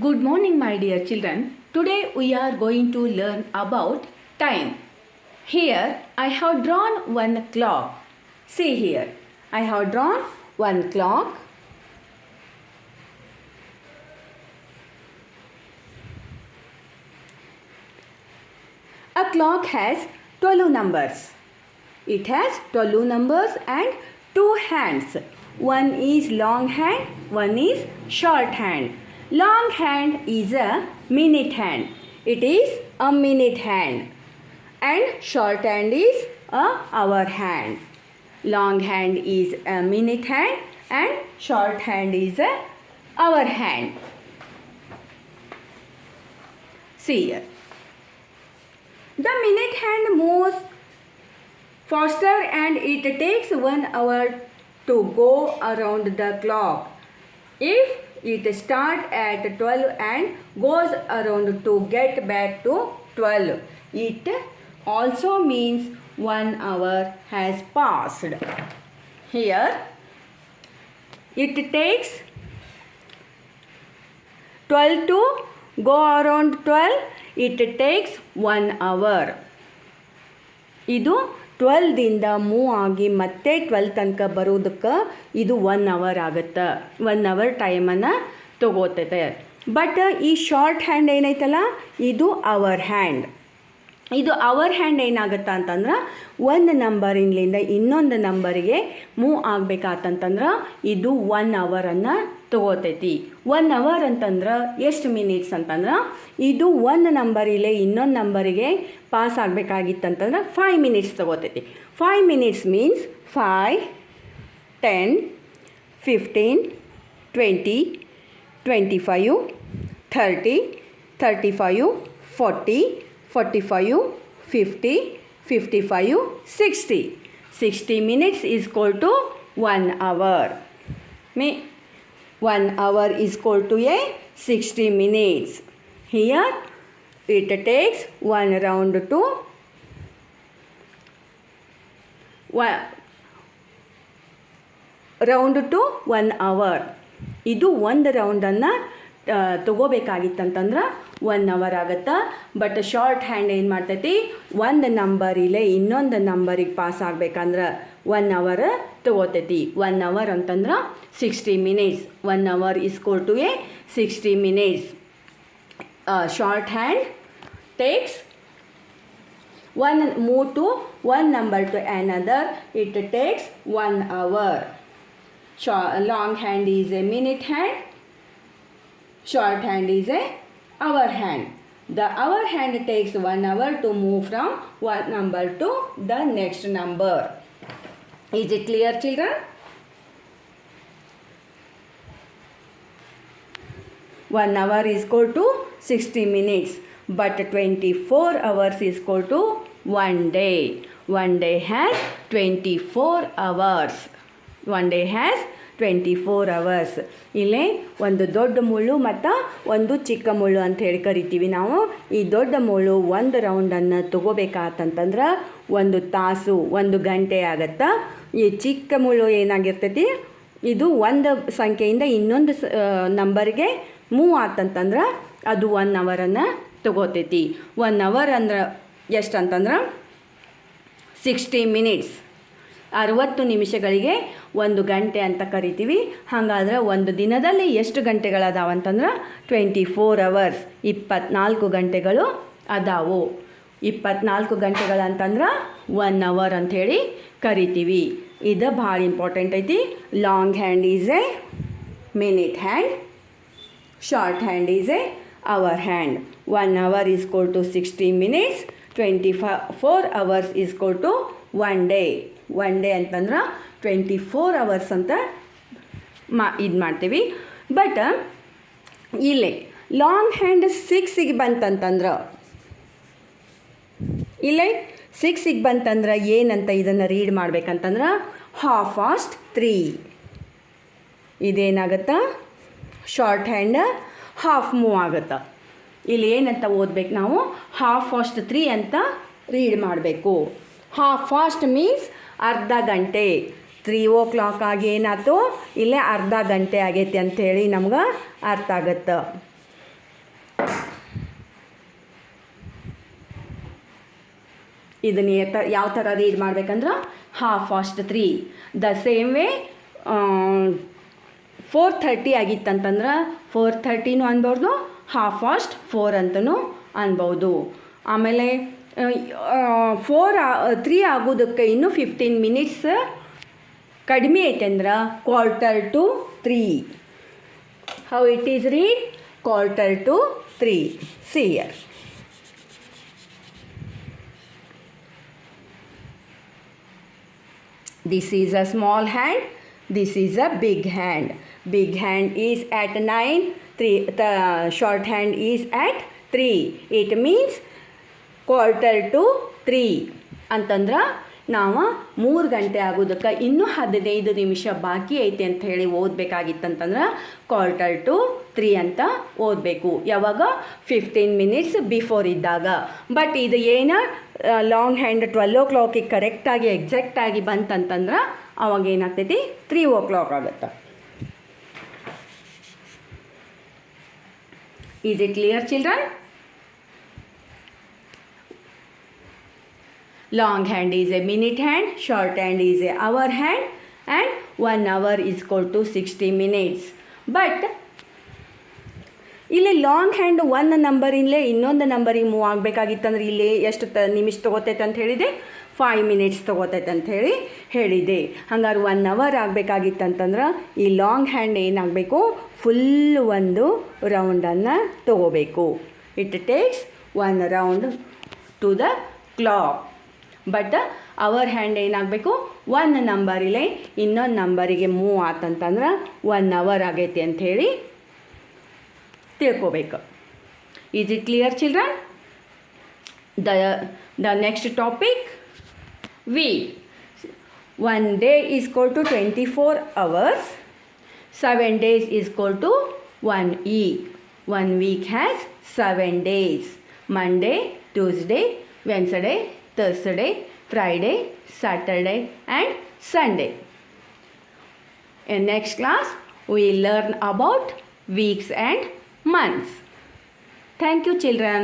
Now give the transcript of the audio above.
Good morning, my dear children. Today we are going to learn about time. Here I have drawn one clock. See here, I have drawn one clock. A clock has 12 numbers. It has 12 numbers and two hands. One is long hand, one is short hand. Long hand is a minute hand. It is a minute hand. And short hand is a hour hand. Long hand is a minute hand and short hand is a hour hand. See here. The minute hand moves faster and it takes 1 hour to go around the clock. If it starts at 12 and goes around to get back to 12, it also means 1 hour has passed. Here, it takes 12 to go around 12. It takes 1 hour. ಇದು 12ದಿಂದ move ಆಗಿ ಮತ್ತೆ 12 ತನಕ ಬರೋದಕ್ಕೆ ಇದು 1 hour ಆಗುತ್ತೆ. 1 hour ಟೈಮನ್ನು ತಗೋತೈತೆ. But ಈ short hand ಏನೈತಲ್ಲ ಇದು ಅವರ್ ಹ್ಯಾಂಡ್. ಇದು ಅವರ್ ಹ್ಯಾಂಡ್ ಏನಾಗುತ್ತೆ ಅಂತಂದ್ರೆ ಒಂದು ನಂಬರಿಂಗ್ಲಿಂದ ಇನ್ನೊಂದು ನಂಬರಿಗೆ ಮೂವ್ ಆಗಬೇಕಾತಂತಂದ್ರೆ ಇದು 1 ಅವರನ್ನು ತಗೋತೈತಿ. 1 ಅವರ್ ಅಂತಂದ್ರೆ ಎಷ್ಟು ಮಿನಿಟ್ಸ್ ಅಂತಂದ್ರೆ ಇದು ಒಂದು ನಂಬರಿಲೆ ಇನ್ನೊಂದು ನಂಬರಿಗೆ pass ಆಗಬೇಕಾಗಿತ್ತಂತಂದ್ರೆ 5 minutes ತಗೋತೈತಿ. 5 minutes means 5, 10, 15, 20, 25, 30, 35, 40, 45, 50, 55, 60. 60 minutes is equal to 1 hour. 1 hour is equal to a 60 minutes. Here it takes 1 round to 1 hour. ಇದು ಒಂದು ರೌಂಡನ್ನು ತಗೋಬೇಕಾಗಿತ್ತಂತಂದ್ರೆ 1 ಅವರ್ ಆಗುತ್ತೆ. ಬಟ್ ಶಾರ್ಟ್ ಹ್ಯಾಂಡ್ ಏನು ಮಾಡ್ತೈತಿ ಒಂದು ನಂಬರಿಲೆ ಇನ್ನೊಂದು ನಂಬರಿಗೆ ಪಾಸ್ ಆಗಬೇಕಂದ್ರೆ 1 ಅವರ್ ತಗೋತೈತಿ. 1 ಅವರ್ ಅಂತಂದ್ರೆ 60 minutes. 1 hour is equal to a 60 minutes. Shorthand takes move to one number to another. It takes 1 hour. Long hand is a minute hand. Short hand is a hour hand. The hour hand takes 1 hour to move from one number to the next number. Is it clear, children? 1 hour is equal to 60 minutes. But 24 hours is equal to 1 day. 1 day has 24 hours. 1 day has 24 hours. ಇಲ್ಲೇ ಒಂದು ದೊಡ್ಡ ಮುಳ್ಳು ಮತ್ತು ಒಂದು ಚಿಕ್ಕ ಮುಳ್ಳು ಅಂತ ಹೇಳಿ ಕರಿತೀವಿ ನಾವು. ಈ ದೊಡ್ಡ ಮುಳ್ಳು ಒಂದು ರೌಂಡನ್ನು ತಗೋಬೇಕಾತಂತಂದ್ರೆ 1 ತಾಸು 1 ಗಂಟೆ ಆಗತ್ತೆ. ಈ ಚಿಕ್ಕ ಮುಳ್ಳು ಏನಾಗಿರ್ತೈತಿ ಇದು ಒಂದು ಸಂಖ್ಯೆಯಿಂದ ಇನ್ನೊಂದು ನಂಬರ್ಗೆ ಮೂವ್ ಆತಂತಂದ್ರೆ ಅದು 1 ಅವರನ್ನು ತಗೋತೈತಿ. 1 ಅವರ್ ಅಂದ್ರೆ ಎಷ್ಟು ಅಂತಂದ್ರೆ 60 ಮಿನಿಟ್ಸ್. 60 ನಿಮಿಷಗಳಿಗೆ 1 ಗಂಟೆ ಅಂತ ಕರಿತೀವಿ. ಹಾಗಾದ್ರೆ ಒಂದು ದಿನದಲ್ಲಿ ಎಷ್ಟು ಗಂಟೆಗಳದಾವಂತಂದ್ರೆ 24 ಅವರ್ಸ್. 24 ಗಂಟೆಗಳು ಅದಾವು. 24 ಗಂಟೆಗಳಂತಂದ್ರೆ 1 ಅವರ್ ಅಂಥೇಳಿ ಕರಿತೀವಿ. ಇದು ಭಾಳ ಇಂಪಾರ್ಟೆಂಟ್ ಐತಿ. Long hand is A minute hand. Short hand is A hour hand. 1 hour is equal to 60 minutes. 24 hours is equal to 1 day. 1 day ಅಂತಂದ್ರೆ 24 hours ಅಂತ ಇದು ಮಾಡ್ತೀವಿ. ಬಟ್ ಇಲ್ಲೇ ಲಾಂಗ್ ಹ್ಯಾಂಡ್ 6ಗೆ ಬಂತಂತಂದ್ರೆ ಇಲ್ಲೇ 6ಗೆ ಬಂತಂದ್ರೆ ಏನಂತ ಇದನ್ನು ರೀಡ್ ಮಾಡ್ಬೇಕಂತಂದ್ರೆ ಹಾಫ್ ಫಾಸ್ಟ್ 3. ಇದೇನಾಗುತ್ತಾ ಶಾರ್ಟ್ ಹ್ಯಾಂಡ್ ಹಾಫ್ ಮೂವ್ ಆಗುತ್ತೆ. ಇಲ್ಲಿ ಏನಂತ ಓದಬೇಕು ನಾವು ಹಾಫ್ ಫಾಸ್ಟ್ 3 ಅಂತ ರೀಡ್ ಮಾಡಬೇಕು. ಹಾಫ್ ಫಾಸ್ಟ್ ಮೀನ್ಸ್ ಅರ್ಧ ಗಂಟೆ. 3 o'clock ಆಗಿ ಏನಾಯ್ತು ಇಲ್ಲೇ ಅರ್ಧ ಗಂಟೆ ಆಗೈತಿ ಅಂಥೇಳಿ ನಮ್ಗೆ ಅರ್ಥ ಆಗತ್ತೆ. ಇದನ್ನ ಯಾವ ಥರ ರೀಡ್ ಮಾಡ್ಬೇಕಂದ್ರೆ half past 3. The same way 4:30 ಆಗಿತ್ತಂತಂದ್ರೆ 4:30 ಅನ್ಬೋದು, ಹಾಫ್ ಫಾಸ್ಟ್ 4 ಅಂತಲೂ ಅನ್ಬೋದು. ಆಮೇಲೆ 3 ಆಗೋದಕ್ಕೆ ಇನ್ನೂ 15 ಮಿನಿಟ್ಸ್ ಕಡಿಮೆ ಐತೆ ಅಂದ್ರೆ 2:45. How it is read? 2:45. See here. This is a small hand, this is a big hand. Big hand is at 9, the short hand is at 3. It means 2:45 ಅಂತಂದ್ರೆ ನಾವು 3 ಗಂಟೆ ಆಗೋದಕ್ಕೆ ಇನ್ನೂ 15 ನಿಮಿಷ ಬಾಕಿ ಐತೆ ಅಂತ ಹೇಳಿ ಓದಬೇಕಾಗಿತ್ತಂತಂದ್ರೆ 2:45 ಅಂತ ಓದಬೇಕು. ಯಾವಾಗ? 15 ಮಿನಿಟ್ಸ್ ಬಿಫೋರ್ ಇದ್ದಾಗ. ಬಟ್ ಇದು ಏನು ಲಾಂಗ್ ಹ್ಯಾಂಡ್ 12 o'clock ಕರೆಕ್ಟಾಗಿ ಎಕ್ಸಾಕ್ಟಾಗಿ ಬಂತಂತಂದ್ರೆ ಅವಾಗ ಏನಾಗ್ತೈತಿ 3 o'clock ಆಗುತ್ತೆ. Is it clear children? Long hand is a minute hand, short hand is a hour hand, and 1 hour is equal to 60 minutes. But ಇಲ್ಲಿ ಲಾಂಗ್ ಹ್ಯಾಂಡ್ 1 ನಂಬರಿಂದಲೇ ಇನ್ನೊಂದು ನಂಬರಿಗೆ ಮೂವ್ ಆಗಬೇಕಾಗಿತ್ತಂದ್ರೆ ಇಲ್ಲಿ ಎಷ್ಟು ನಿಮಿಷ ತೊಗೋತೈತೆ ಅಂತ ಹೇಳಿದೆ? 5 ಮಿನಿಟ್ಸ್ ತೊಗೋತೈತೆ ಅಂತ ಹೇಳಿದೆ. ಹಂಗಾರೆ 1 hour ಆಗಬೇಕಾಗಿತ್ತಂತಂದ್ರೆ ಈ ಲಾಂಗ್ ಹ್ಯಾಂಡ್ ಏನಾಗಬೇಕು? ಫುಲ್ ಒಂದು ರೌಂಡನ್ನು ತೊಗೋಬೇಕು. It takes 1 round two the clock. But hour hand ಏನಾಗಬೇಕು? 1 ನಂಬರಿಲೆ ಇನ್ನೊಂದು ನಂಬರಿಗೆ ಮೂವ್ ಆತಂತಂದ್ರೆ 1 hour ಆಗೈತಿ ಅಂಥೇಳಿ ತಿಳ್ಕೊಬೇಕು. Is it clear children? The next topic week. 1 day is equal to 24 hours. 7 days is equal to 1 week. 1 week has 7 days. Monday, Tuesday, Wednesday, Thursday, Friday, Saturday and Sunday. In next class, we will learn about weeks and months. Thank you children.